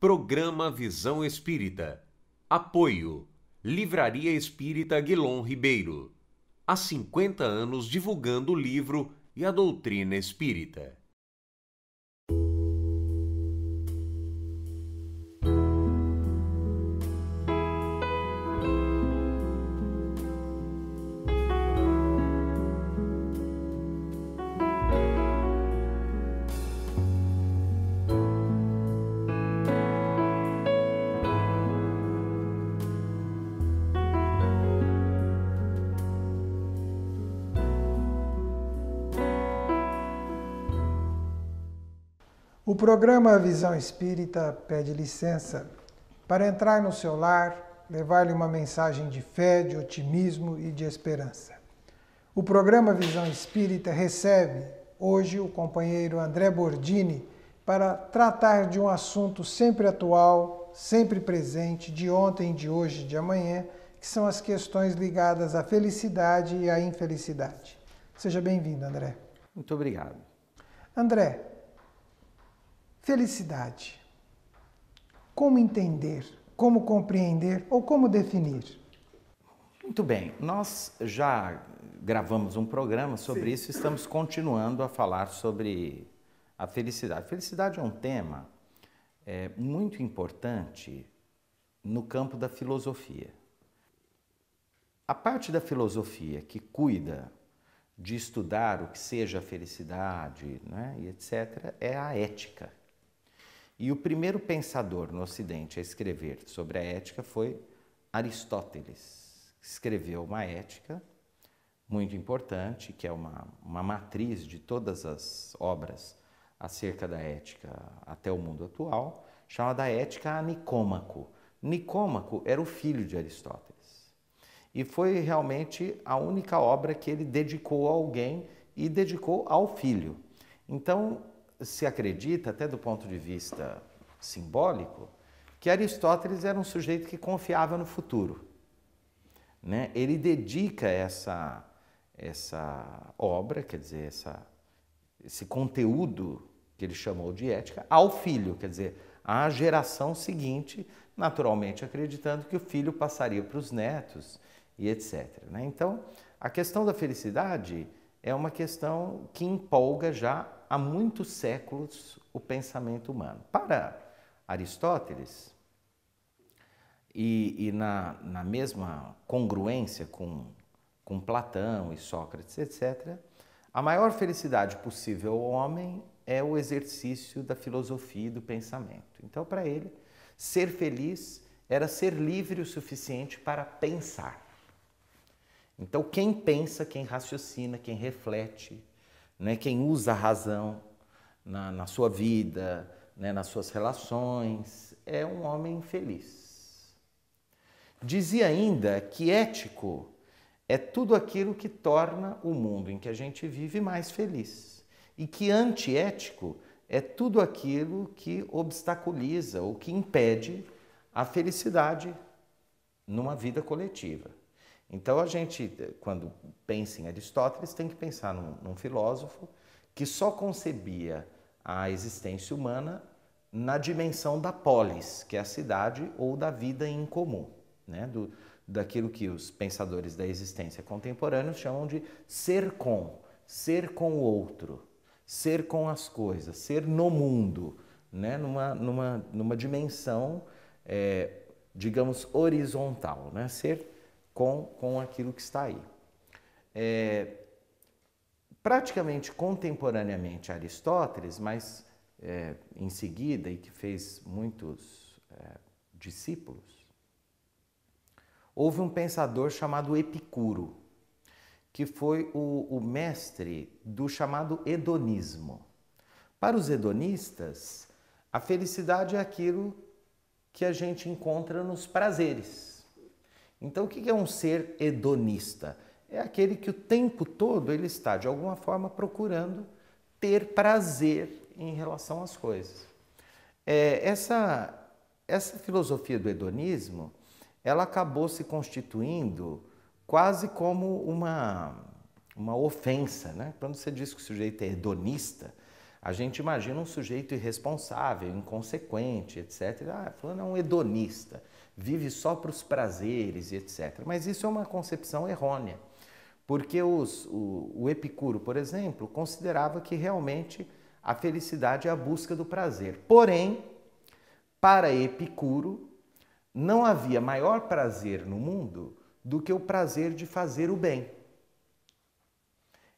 Programa Visão Espírita. Apoio. Livraria Espírita Aguilon Ribeiro. Há 50 anos divulgando o livro e a doutrina espírita. O programa Visão Espírita pede licença para entrar no seu lar, levar-lhe uma mensagem de fé, de otimismo e de esperança. O programa Visão Espírita recebe hoje o companheiro André Bordini para tratar de um assunto sempre atual, sempre presente, de ontem, de hoje, de amanhã, que são as questões ligadas à felicidade e à infelicidade. Seja bem-vindo, André. Muito obrigado. André, felicidade. Como entender, como compreender ou como definir? Muito bem, nós já gravamos um programa sobre isso e estamos continuando a falar sobre a felicidade. Felicidade é um tema muito importante no campo da filosofia. A parte da filosofia que cuida de estudar o que seja a felicidade, né, e etc., é a ética. E o primeiro pensador no Ocidente a escrever sobre a ética foi Aristóteles. Escreveu uma ética muito importante, que é uma matriz de todas as obras acerca da ética até o mundo atual, chamada Ética a Nicômaco. Nicômaco era o filho de Aristóteles. E foi realmente a única obra que ele dedicou a alguém e dedicou ao filho. Então, se acredita, até do ponto de vista simbólico, que Aristóteles era um sujeito que confiava no futuro, né? Ele dedica essa obra, quer dizer, esse conteúdo que ele chamou de ética, ao filho, quer dizer, à geração seguinte, naturalmente acreditando que o filho passaria para os netos e etc., né? Então, a questão da felicidade é uma questão que empolga já há muitos séculos o pensamento humano. Para Aristóteles, e na mesma congruência com Platão e Sócrates, etc., a maior felicidade possível ao homem é o exercício da filosofia e do pensamento. Então, para ele, ser feliz era ser livre o suficiente para pensar. Então, quem pensa, quem raciocina, quem reflete, né, quem usa a razão na sua vida, né, nas suas relações, é um homem feliz. Dizia ainda que ético é tudo aquilo que torna o mundo em que a gente vive mais feliz. E que antiético é tudo aquilo que obstaculiza ou que impede a felicidade numa vida coletiva. Então a gente, quando pensa em Aristóteles, tem que pensar num filósofo que só concebia a existência humana na dimensão da polis, que é a cidade, ou da vida em comum, né? Daquilo que os pensadores da existência contemporâneos chamam de ser com o outro, ser com as coisas, ser no mundo, né? numa dimensão, digamos, horizontal, né? Ser com aquilo que está aí. Praticamente contemporaneamente a Aristóteles, mas em seguida, e que fez muitos discípulos, houve um pensador chamado Epicuro, que foi o mestre do chamado hedonismo. Para os hedonistas, a felicidade é aquilo que a gente encontra nos prazeres. Então, o que é um ser hedonista? É aquele que o tempo todo ele está, de alguma forma, procurando ter prazer em relação às coisas. Essa filosofia do hedonismo, ela acabou se constituindo quase como uma ofensa, né? Quando você diz que o sujeito é hedonista, A gente imagina um sujeito irresponsável, inconsequente, etc. Fulano é um hedonista, vive só para os prazeres, etc. Mas isso é uma concepção errônea, porque o Epicuro, por exemplo, considerava que realmente a felicidade é a busca do prazer. Porém, para Epicuro, não havia maior prazer no mundo do que o prazer de fazer o bem.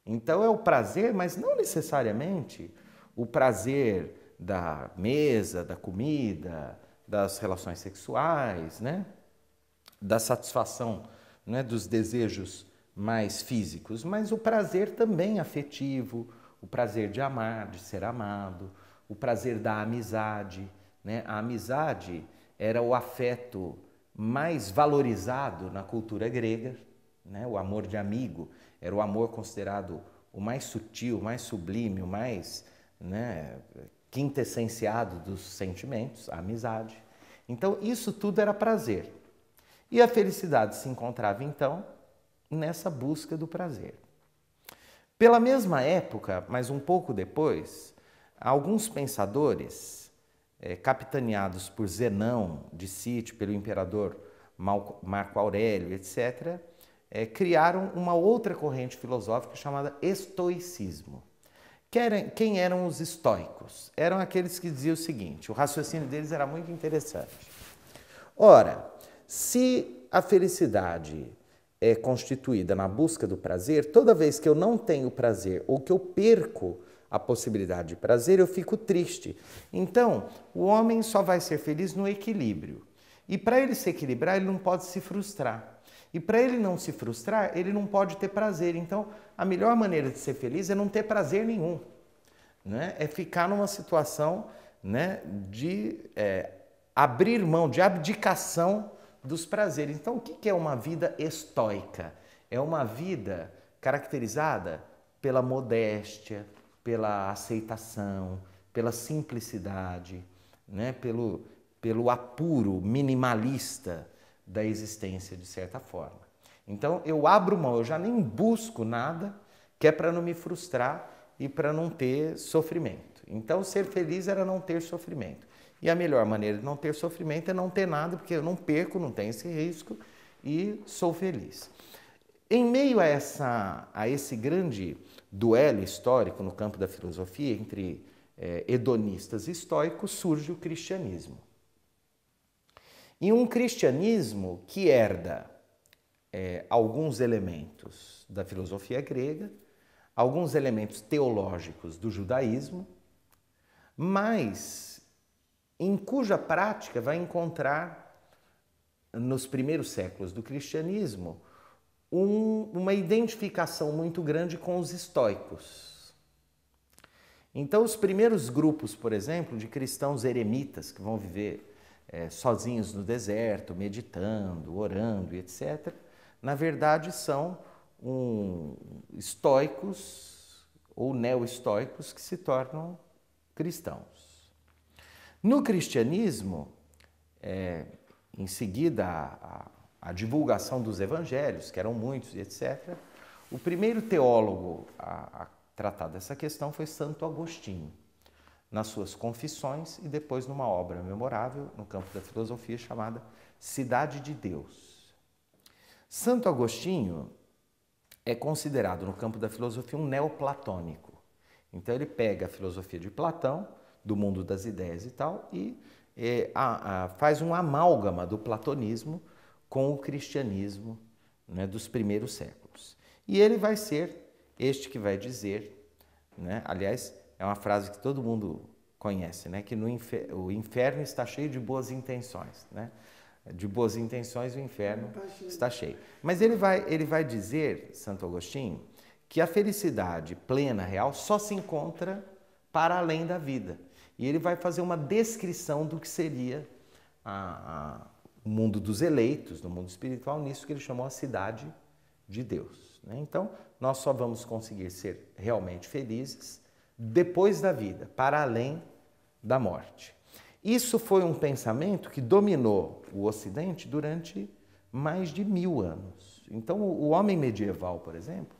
Então é o prazer, mas não necessariamente o prazer da mesa, da comida, das relações sexuais, né? Da satisfação, né? Dos desejos mais físicos, mas o prazer também afetivo, o prazer de amar, de ser amado, o prazer da amizade, né? A amizade era o afeto mais valorizado na cultura grega, né? O amor de amigo era o amor considerado o mais sutil, o mais sublime, o mais, né, quintessenciado dos sentimentos, a amizade. Então, isso tudo era prazer. E a felicidade se encontrava, então, nessa busca do prazer. Pela mesma época, mas um pouco depois, alguns pensadores, capitaneados por Zenão de Cite, pelo imperador Marco Aurélio, etc., criaram uma outra corrente filosófica chamada estoicismo. Quem eram os estoicos? Eram aqueles que diziam o seguinte, o raciocínio deles era muito interessante. Ora, se a felicidade é constituída na busca do prazer, toda vez que eu não tenho prazer ou que eu perco a possibilidade de prazer, eu fico triste. Então, o homem só vai ser feliz no equilíbrio. E para ele se equilibrar, ele não pode se frustrar. E para ele não se frustrar, ele não pode ter prazer. Então, a melhor maneira de ser feliz é não ter prazer nenhum. Né? É ficar numa situação, né, de abrir mão, de abdicação dos prazeres. Então, o que é uma vida estoica? É uma vida caracterizada pela modéstia, pela aceitação, pela simplicidade, né? pelo apuro minimalista da existência, de certa forma. Então, eu abro mão, eu já nem busco nada, que é para não me frustrar e para não ter sofrimento. Então, ser feliz era não ter sofrimento. E a melhor maneira de não ter sofrimento é não ter nada, porque eu não perco, não tenho esse risco e sou feliz. Em meio a esse grande duelo histórico no campo da filosofia entre hedonistas e estoicos, surge o cristianismo. E um cristianismo que herda alguns elementos da filosofia grega, alguns elementos teológicos do judaísmo, mas em cuja prática vai encontrar, nos primeiros séculos do cristianismo, uma identificação muito grande com os estoicos. Então, os primeiros grupos, por exemplo, de cristãos eremitas que vão viver sozinhos no deserto, meditando, orando, etc., na verdade são estoicos ou neo-estoicos que se tornam cristãos. No cristianismo, em seguida a divulgação dos evangelhos, que eram muitos, etc., o primeiro teólogo a tratar dessa questão foi Santo Agostinho, nas suas Confissões e depois numa obra memorável no campo da filosofia chamada Cidade de Deus. Santo Agostinho é considerado no campo da filosofia um neoplatônico. Então ele pega a filosofia de Platão, do mundo das ideias e tal, e faz um amálgama do platonismo com o cristianismo, né, dos primeiros séculos. E ele vai ser este que vai dizer, né, aliás, é uma frase que todo mundo conhece, né, que o inferno está cheio de boas intenções, né? De boas intenções o inferno está cheio. Mas ele vai dizer, Santo Agostinho, que a felicidade plena, real, só se encontra para além da vida. E ele vai fazer uma descrição do que seria o mundo dos eleitos, no mundo espiritual, nisso que ele chamou a cidade de Deus. Né? Então, nós só vamos conseguir ser realmente felizes depois da vida, para além da morte. Isso foi um pensamento que dominou o Ocidente durante mais de 1000 anos. Então, o homem medieval, por exemplo,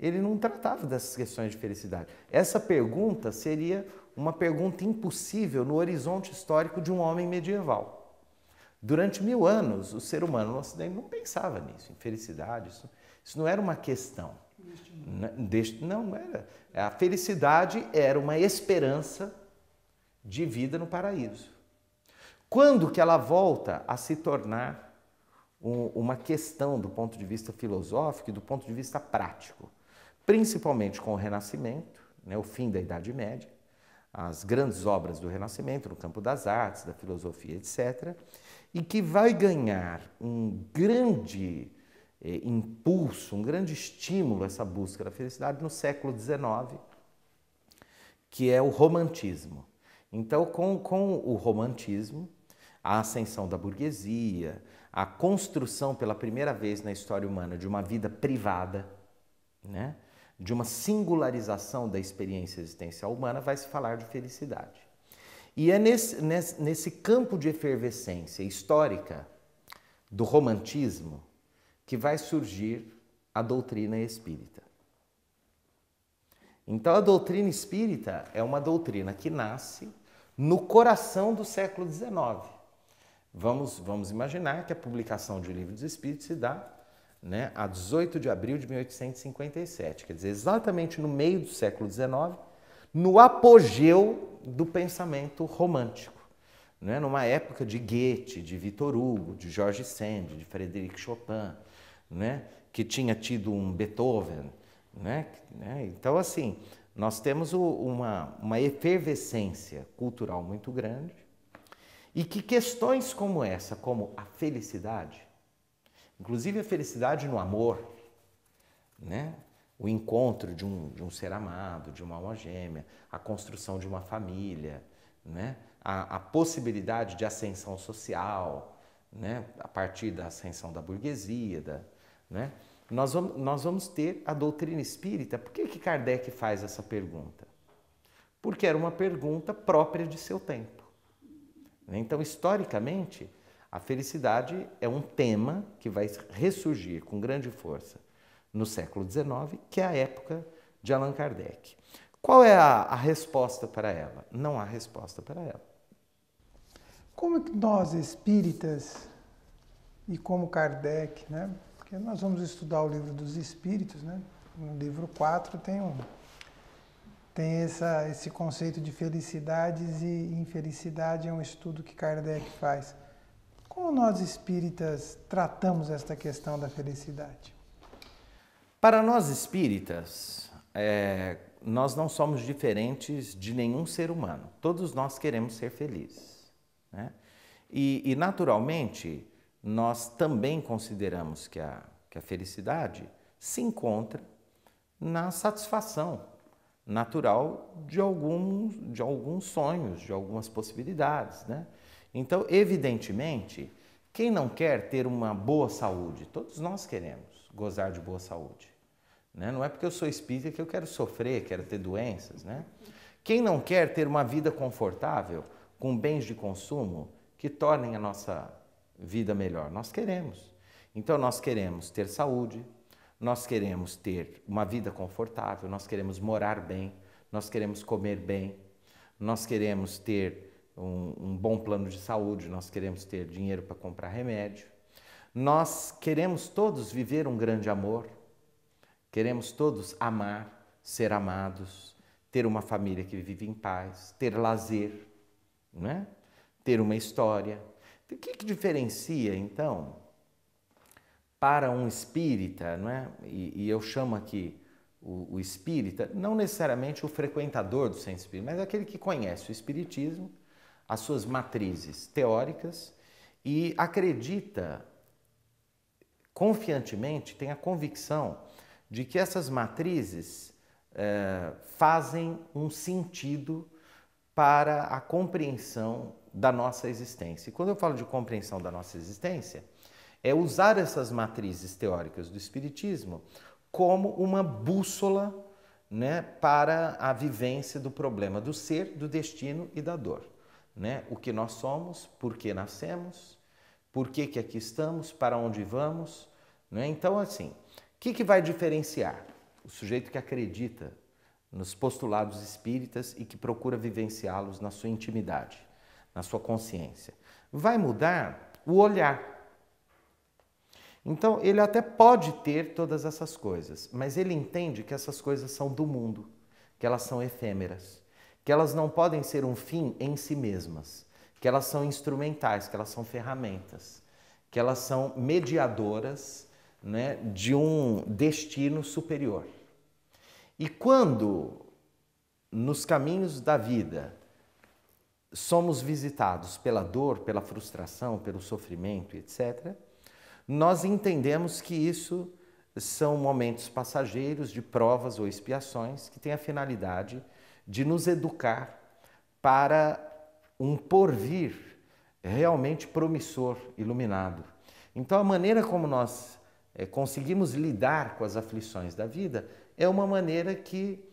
ele não tratava dessas questões de felicidade. Essa pergunta seria uma pergunta impossível no horizonte histórico de um homem medieval. Durante 1000 anos, o ser humano no Ocidente não pensava nisso, em felicidade, isso não era uma questão. Não era. A felicidade era uma esperança de vida no paraíso. Quando que ela volta a se tornar uma questão do ponto de vista filosófico e do ponto de vista prático? Principalmente com o Renascimento, né, o fim da Idade Média, as grandes obras do Renascimento no campo das artes, da filosofia, etc., e que vai ganhar um grande impulso, um grande estímulo a essa busca da felicidade no século XIX, que é o romantismo. Então, com o romantismo, a ascensão da burguesia, a construção pela primeira vez na história humana de uma vida privada, né? De uma singularização da experiência existencial humana, vai se falar de felicidade. E é nesse campo de efervescência histórica do romantismo que vai surgir a doutrina espírita. Então, a doutrina espírita é uma doutrina que nasce no coração do século XIX. Vamos imaginar que a publicação de O Livro dos Espíritos se dá, né, a 18 de abril de 1857, quer dizer, exatamente no meio do século XIX, no apogeu do pensamento romântico, né, numa época de Goethe, de Victor Hugo, de George Sand, de Frédéric Chopin, né, que tinha tido um Beethoven, né? Então, assim, nós temos uma efervescência cultural muito grande e que questões como essa, como a felicidade, inclusive a felicidade no amor, né? O encontro de um ser amado, de uma alma gêmea, a construção de uma família, né? A possibilidade de ascensão social, né? A partir da ascensão da burguesia, né? Nós vamos ter a doutrina espírita. Por que Kardec faz essa pergunta? Porque era uma pergunta própria de seu tempo. Então, historicamente, a felicidade é um tema que vai ressurgir com grande força no século XIX, que é a época de Allan Kardec. Qual é a resposta para ela? Não há resposta para ela. Como é que nós, espíritas, e como Kardec, né? Porque nós vamos estudar o Livro dos Espíritos, né? No livro 4 tem esse conceito de felicidades e infelicidade, é um estudo que Kardec faz. Como nós espíritas tratamos esta questão da felicidade? Para nós espíritas, nós não somos diferentes de nenhum ser humano. Todos nós queremos ser felizes, né? E naturalmente, nós também consideramos que a felicidade se encontra na satisfação natural de alguns sonhos, de algumas possibilidades, né? Então, evidentemente, quem não quer ter uma boa saúde? Todos nós queremos gozar de boa saúde, né? Não é porque eu sou espírita que eu quero sofrer, quero ter doenças, né? Quem não quer ter uma vida confortável, com bens de consumo que tornem a nossa vida melhor? Nós queremos. Então, nós queremos ter saúde, nós queremos ter uma vida confortável, nós queremos morar bem, nós queremos comer bem, nós queremos ter um bom plano de saúde, nós queremos ter dinheiro para comprar remédio, nós queremos todos viver um grande amor, queremos todos amar, ser amados, ter uma família que vive em paz, ter lazer, né? Ter uma história. O que diferencia, então, para um espírita, não é? E eu chamo aqui o espírita, não necessariamente o frequentador do centro espírita, mas aquele que conhece o espiritismo, as suas matrizes teóricas e acredita confiantemente, tem a convicção de que essas matrizes fazem um sentido para a compreensão da nossa existência. E quando eu falo de compreensão da nossa existência, é usar essas matrizes teóricas do Espiritismo como uma bússola, né, para a vivência do problema do ser, do destino e da dor, né? O que nós somos, por que nascemos, por que aqui estamos, para onde vamos, né? Então, assim, o que vai diferenciar o sujeito que acredita nos postulados espíritas e que procura vivenciá-los na sua intimidade, na sua consciência. Vai mudar o olhar. Então, ele até pode ter todas essas coisas, mas ele entende que essas coisas são do mundo, que elas são efêmeras, que elas não podem ser um fim em si mesmas, que elas são instrumentais, que elas são ferramentas, que elas são mediadoras, né, de um destino superior. E quando, nos caminhos da vida, somos visitados pela dor, pela frustração, pelo sofrimento, etc., nós entendemos que isso são momentos passageiros de provas ou expiações que têm a finalidade de nos educar para um porvir realmente promissor, iluminado. Então, a maneira como nós conseguimos lidar com as aflições da vida é uma maneira que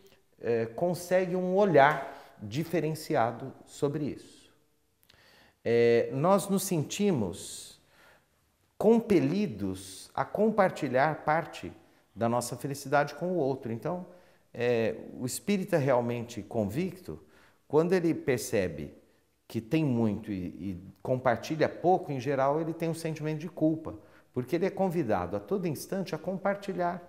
consegue um olhar diferenciado sobre isso. Nós nos sentimos compelidos a compartilhar parte da nossa felicidade com o outro. Então, o espírita realmente convicto, quando ele percebe que tem muito e compartilha pouco, em geral, ele tem um sentimento de culpa, porque ele é convidado a todo instante a compartilhar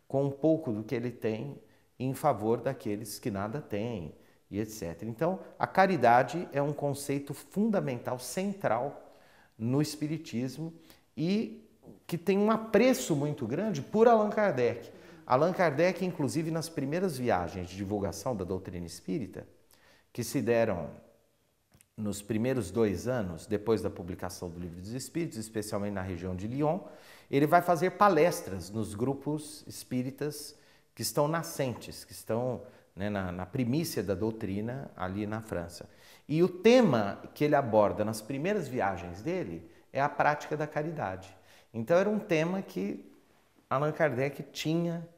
com um pouco do que ele tem em favor daqueles que nada têm, e etc. Então, a caridade é um conceito fundamental, central no espiritismo e que tem um apreço muito grande por Allan Kardec. Allan Kardec, inclusive, nas primeiras viagens de divulgação da doutrina espírita, que se deram nos primeiros 2 anos depois da publicação do Livro dos Espíritos, especialmente na região de Lyon, ele vai fazer palestras nos grupos espíritas que estão nascentes, que estão, né, na primícia da doutrina ali na França. E o tema que ele aborda nas primeiras viagens dele é a prática da caridade. Então era um tema que Allan Kardec tinha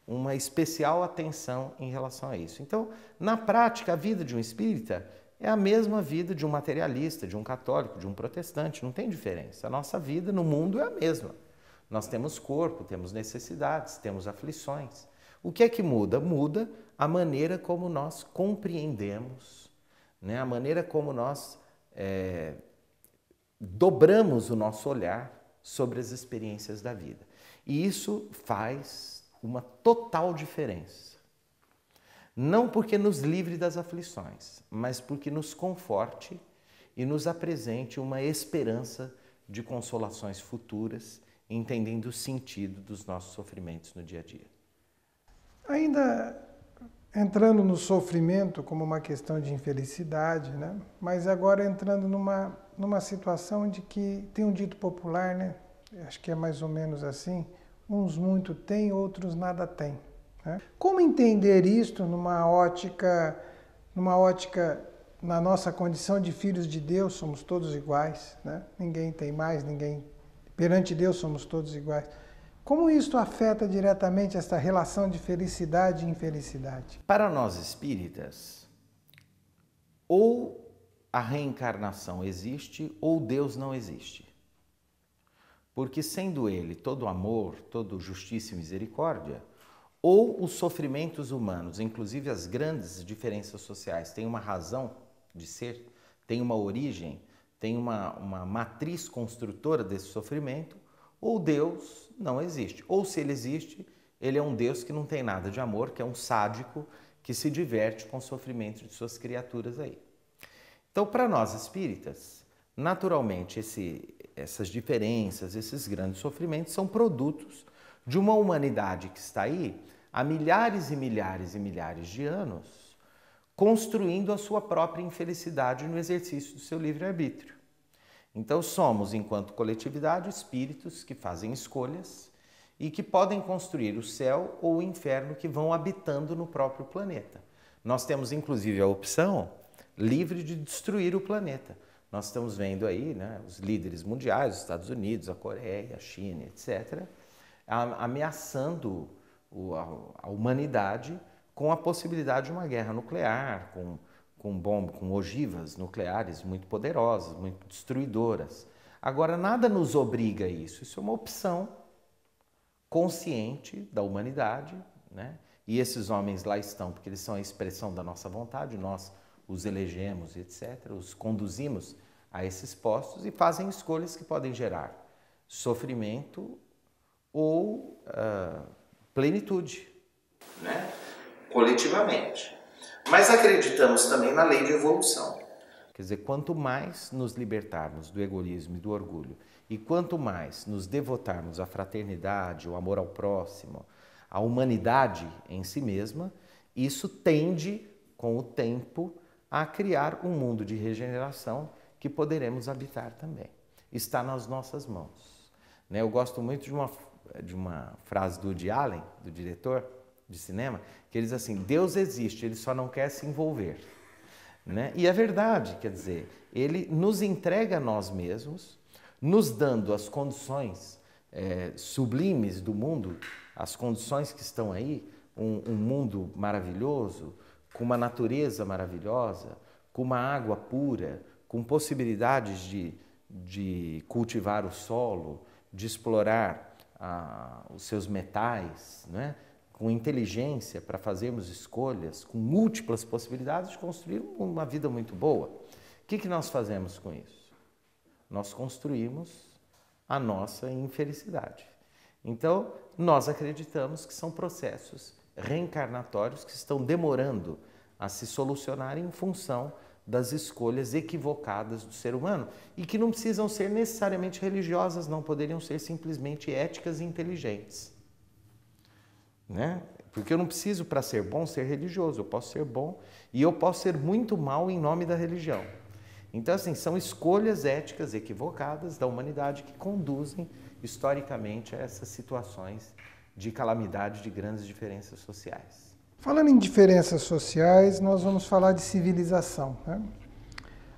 uma especial atenção em relação a isso. Então, na prática, a vida de um espírita é a mesma vida de um materialista, de um católico, de um protestante, não tem diferença. A nossa vida no mundo é a mesma. Nós temos corpo, temos necessidades, temos aflições. O que é que muda? Muda a maneira como nós compreendemos, né? A maneira como nós dobramos o nosso olhar sobre as experiências da vida. E isso faz uma total diferença. Não porque nos livre das aflições, mas porque nos conforte e nos apresente uma esperança de consolações futuras, entendendo o sentido dos nossos sofrimentos no dia a dia. Ainda entrando no sofrimento como uma questão de infelicidade, né? Mas agora entrando numa situação de que tem um dito popular, né? Acho que é mais ou menos assim, uns muito têm, outros nada têm. Né? Como entender isto numa ótica, na nossa condição de filhos de Deus, somos todos iguais, né? Ninguém tem mais, ninguém, perante Deus somos todos iguais. Como isto afeta diretamente esta relação de felicidade e infelicidade? Para nós espíritas, ou a reencarnação existe ou Deus não existe. Porque sendo Ele todo amor, todo justiça e misericórdia, ou os sofrimentos humanos, inclusive as grandes diferenças sociais, têm uma razão de ser, têm uma origem, têm uma matriz construtora desse sofrimento, ou Deus não existe. Ou se Ele existe, Ele é um Deus que não tem nada de amor, que é um sádico que se diverte com o sofrimento de suas criaturas aí. Então, para nós espíritas, naturalmente essas diferenças, esses grandes sofrimentos são produtos de uma humanidade que está aí há milhares e milhares e milhares de anos, construindo a sua própria infelicidade no exercício do seu livre-arbítrio. Então somos, enquanto coletividade, espíritos que fazem escolhas e que podem construir o céu ou o inferno que vão habitando no próprio planeta. Nós temos, inclusive, a opção livre de destruir o planeta. Nós estamos vendo aí, né, os líderes mundiais, os Estados Unidos, a Coreia, a China, etc., ameaçando a humanidade com a possibilidade de uma guerra nuclear, com ogivas nucleares muito poderosas, muito destruidoras. Agora, nada nos obriga a isso. Isso é uma opção consciente da humanidade, né? E esses homens lá estão porque eles são a expressão da nossa vontade, nós os elegemos, etc., os conduzimos a esses postos e fazem escolhas que podem gerar sofrimento ou plenitude, né? Coletivamente. Mas acreditamos também na lei de evolução. Quer dizer, quanto mais nos libertarmos do egoísmo e do orgulho, e quanto mais nos devotarmos à fraternidade, ao amor ao próximo, à humanidade em si mesma, isso tende, com o tempo, a criar um mundo de regeneração que poderemos habitar também. Está nas nossas mãos. Eu gosto muito de uma frase do Woody Allen, do diretor de cinema, que ele diz assim: Deus existe, ele só não quer se envolver. E é verdade, quer dizer, ele nos entrega a nós mesmos, nos dando as condições sublimes do mundo, as condições que estão aí, um mundo maravilhoso, com uma natureza maravilhosa, com uma água pura, com possibilidades de cultivar o solo, de explorar os seus metais, né? Com inteligência para fazermos escolhas, com múltiplas possibilidades de construir uma vida muito boa. O que nós fazemos com isso? Nós construímos a nossa infelicidade. Então, nós acreditamos que são processos reencarnatórios que estão demorando a se solucionarem em função das escolhas equivocadas do ser humano e que não precisam ser necessariamente religiosas, não poderiam ser simplesmente éticas e inteligentes. Porque eu não preciso, para ser bom, ser religioso. Eu posso ser bom e eu posso ser muito mal em nome da religião. Então, assim, são escolhas éticas equivocadas da humanidade que conduzem, historicamente, a essas situações de calamidade, de grandes diferenças sociais. Falando em diferenças sociais, nós vamos falar de civilização.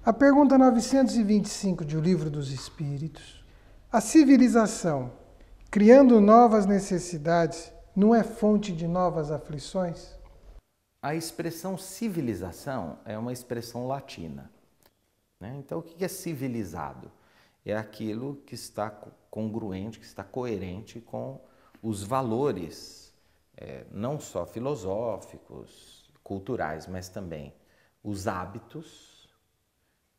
A pergunta 925 de O Livro dos Espíritos: a civilização, criando novas necessidades, não é fonte de novas aflições? A expressão civilização é uma expressão latina. Então, o que é civilizado? É aquilo que está congruente, que está coerente com os valores, não só filosóficos, culturais, mas também os hábitos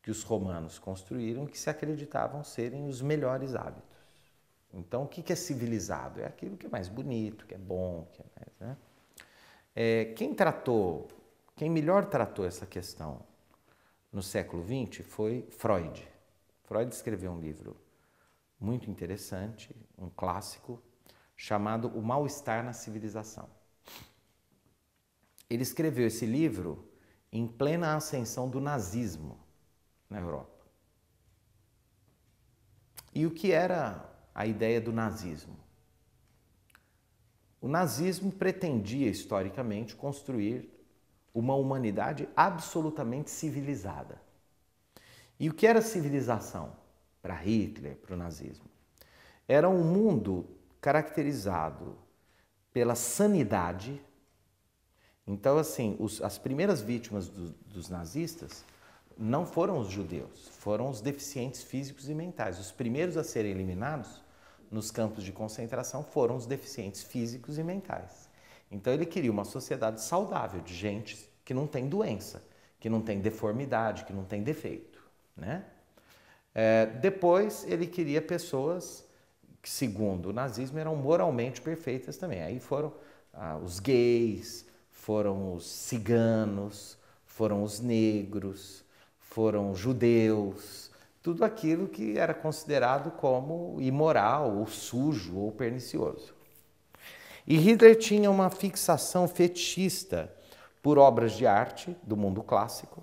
que os romanos construíram, que se acreditavam serem os melhores hábitos. Então, o que é civilizado? É aquilo que é mais bonito, que é bom, que é mais, quem melhor tratou essa questão no século XX foi Freud. Freud escreveu um livro muito interessante, um clássico, chamado O Mal-Estar na Civilização. Ele escreveu esse livro em plena ascensão do nazismo na Europa. E o que era a ideia do nazismo? O nazismo pretendia, historicamente, construir uma humanidade absolutamente civilizada. E o que era civilização para Hitler, para o nazismo? Era um mundo caracterizado pela sanidade. Então, assim, as primeiras vítimas dos nazistas não foram os judeus, foram os deficientes físicos e mentais. Os primeiros a serem eliminados nos campos de concentração foram os deficientes físicos e mentais. Então ele queria uma sociedade saudável, de gente que não tem doença, que não tem deformidade, que não tem defeito. Depois ele queria pessoas que, segundo o nazismo, eram moralmente perfeitas também. Aí foram os gays, foram os ciganos, foram os negros, foram os judeus, tudo aquilo que era considerado como imoral, ou sujo, ou pernicioso. E Hitler tinha uma fixação fetichista por obras de arte do mundo clássico,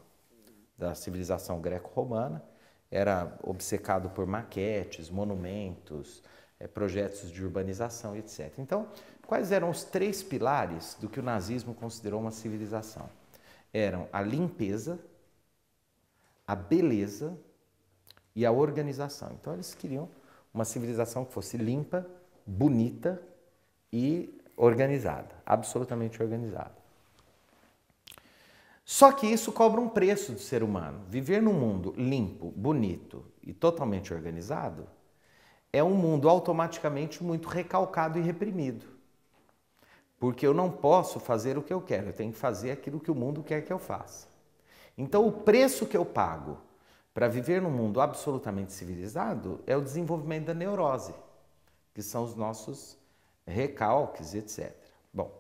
da civilização greco-romana, era obcecado por maquetes, monumentos, projetos de urbanização, etc. Então, quais eram os 3 pilares do que o nazismo considerou uma civilização? Eram a limpeza, a beleza e a organização. Então, eles queriam uma civilização que fosse limpa, bonita e organizada, absolutamente organizada. Só que isso cobra um preço do ser humano. Viver num mundo limpo, bonito e totalmente organizado é um mundo automaticamente muito recalcado e reprimido. porque eu não posso fazer o que eu quero, eu tenho que fazer aquilo que o mundo quer que eu faça. Então, o preço que eu pago para viver num mundo absolutamente civilizado é o desenvolvimento da neurose, que são os nossos recalques, etc. Bom,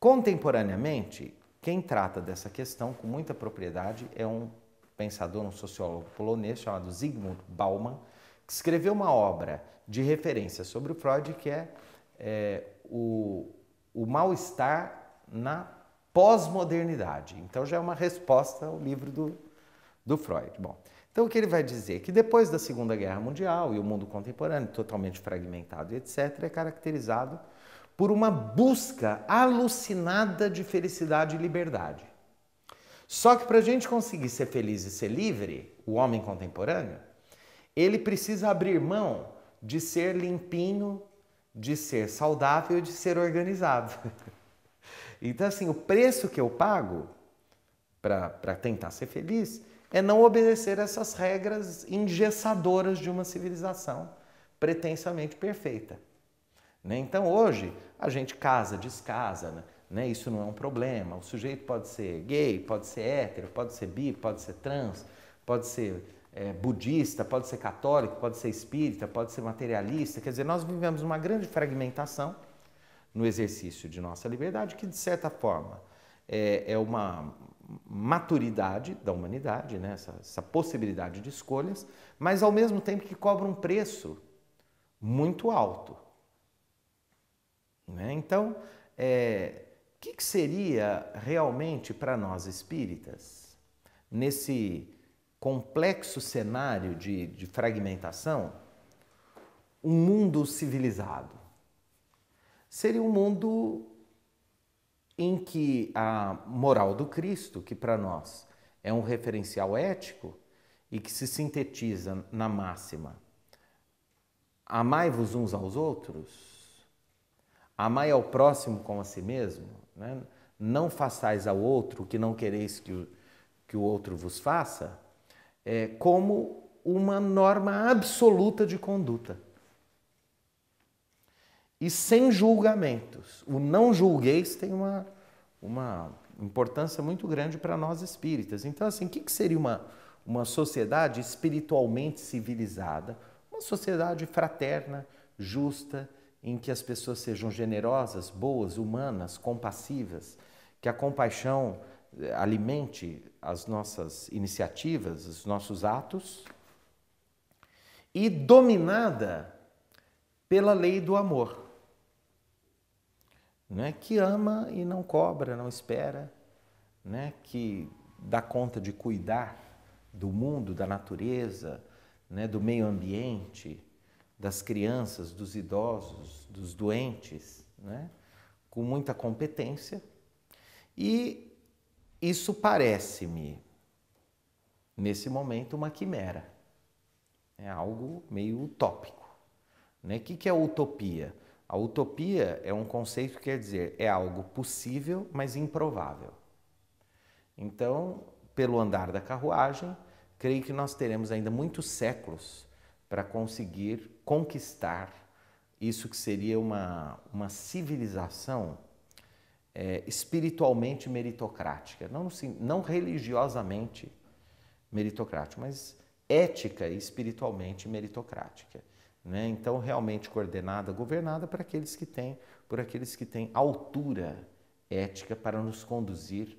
contemporaneamente, quem trata dessa questão com muita propriedade é um pensador, um sociólogo polonês chamado Zygmunt Bauman, que escreveu uma obra de referência sobre o Freud, que é o mal-estar na pós-modernidade. Então já é uma resposta ao livro do Freud. Bom, então o que ele vai dizer? Que depois da Segunda Guerra Mundial e o mundo contemporâneo, totalmente fragmentado, etc., é caracterizado por uma busca alucinada de felicidade e liberdade. Só que para a gente conseguir ser feliz e ser livre, o homem contemporâneo, ele precisa abrir mão de ser limpinho, de ser saudável e de ser organizado. Então, assim, o preço que eu pago para tentar ser feliz é não obedecer essas regras engessadoras de uma civilização pretensamente perfeita. Então, hoje, a gente casa, descasa, né? Isso não é um problema. O sujeito pode ser gay, pode ser hétero, pode ser bi, pode ser trans, pode ser budista, pode ser católico, pode ser espírita, pode ser materialista. Quer dizer, nós vivemos uma grande fragmentação no exercício de nossa liberdade, que de certa forma é uma maturidade da humanidade, né? essa possibilidade de escolhas, mas ao mesmo tempo que cobra um preço muito alto. Né? Então, o que seria realmente para nós espíritas, nesse complexo cenário de fragmentação, um mundo civilizado? Seria um mundo em que a moral do Cristo, que para nós é um referencial ético e que se sintetiza na máxima: amai-vos uns aos outros, amai ao próximo como a si mesmo, né? Não façais ao outro o que não quereis que o outro vos faça, como uma norma absoluta de conduta. E sem julgamentos. O não julgueis tem uma importância muito grande para nós espíritas. Então, assim, o que seria uma sociedade espiritualmente civilizada? Uma sociedade fraterna, justa, em que as pessoas sejam generosas, boas, humanas, compassivas, que a compaixão alimente as nossas iniciativas, os nossos atos, e dominada pela lei do amor. Né? Que ama e não cobra, não espera, né? Que dá conta de cuidar do mundo, da natureza, né? Do meio ambiente, das crianças, dos idosos, dos doentes, né? Com muita competência. E isso parece-me, nesse momento, uma quimera. É algo meio utópico. Né? O que é utopia? A utopia é um conceito que quer dizer, é algo possível, mas improvável. Então, pelo andar da carruagem, creio que nós teremos ainda muitos séculos para conseguir conquistar isso que seria uma civilização espiritualmente meritocrática, não religiosamente meritocrática, mas ética e espiritualmente meritocrática. Né? Então, realmente coordenada, governada por aqueles que têm altura ética para nos conduzir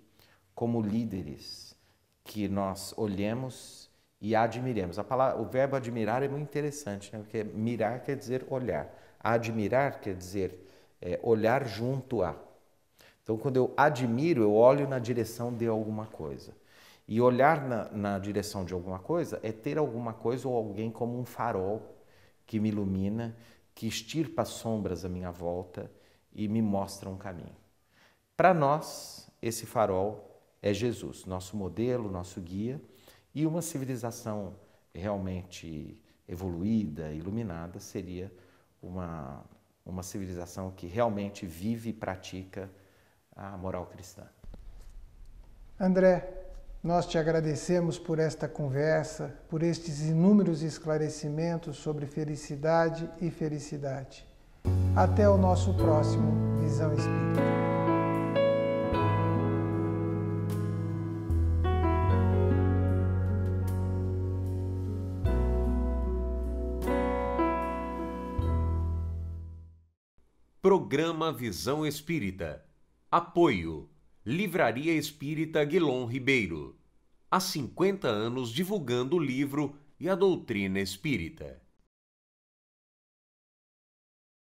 como líderes, que nós olhemos e admiremos. O verbo admirar é muito interessante, né? Porque mirar quer dizer olhar, admirar quer dizer olhar junto a. Então, quando eu admiro, eu olho na direção de alguma coisa. E olhar na direção de alguma coisa é ter alguma coisa ou alguém como um farol que me ilumina, que extirpa as sombras à minha volta e me mostra um caminho. Para nós, esse farol é Jesus, nosso modelo, nosso guia, e uma civilização realmente evoluída, iluminada, seria uma civilização que realmente vive e pratica a moral cristã. André, nós te agradecemos por esta conversa, por estes inúmeros esclarecimentos sobre felicidade e felicidade. Até o nosso próximo Visão Espírita. Programa Visão Espírita. Apoio. Livraria Espírita Guilom Ribeiro. Há 50 anos divulgando o livro e a doutrina espírita.